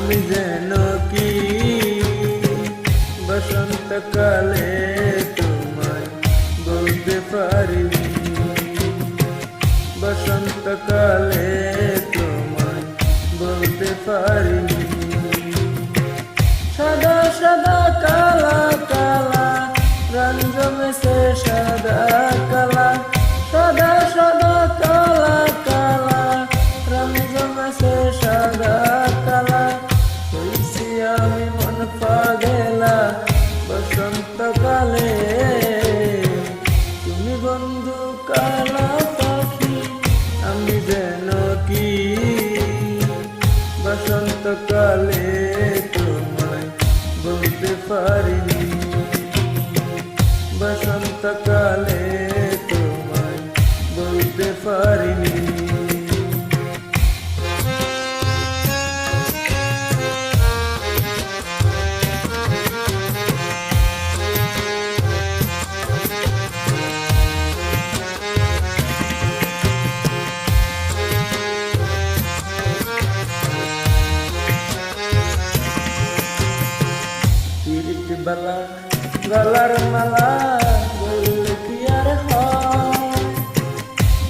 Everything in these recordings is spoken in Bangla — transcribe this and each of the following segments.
আমি যেন কি বসন্তকালে তোমায় বলতে পারিনি, বসন্তকালে তোমায় বলতে পারিনি। সাদা সাদা কালা কালা রং জমেছে সাদা কালা, সাদা সাদা কালা কালা রং জমেছে সাদা কালা। হইছি আমি মন পাগেলা বসন্তকালে, তুমি বন্ধু কালা পাখি আমি যেন কি বসন্তকালে তোমায় বলতে পারিনি, বসন্তকালে তোমায় বলতে পারিনি। বালা গলার মালা বললে কি আর হয়,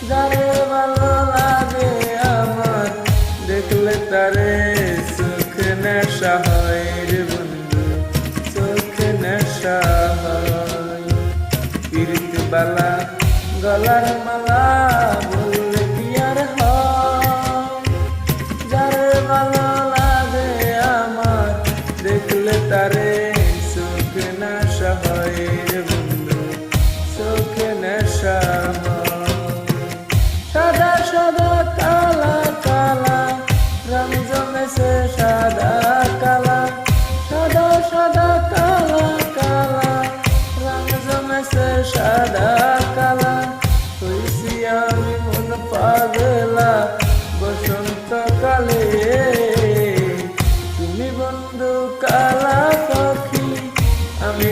যারে ভালো লাগে আমার দেখলে তারে চোখে নেশা হয় রে বন্ধু, চোখে নেশা হয়। পিরিত বালা গলার মালা বললে কি আর হয়, যারে ভালো লাগে আমার দেখলে তারে চোখে নেশা হয় রে বন্ধু, চোখে নেশা হয়। সাদা সাদা কালা কালা রং জমেছে সাদা কালা, সাদা সাদা কালা কালা রং জমেছে সাদা কালা। হইছি আমি মন পাগলা বসন্তকালে, তুমি বন্ধু কালা পাখি আমি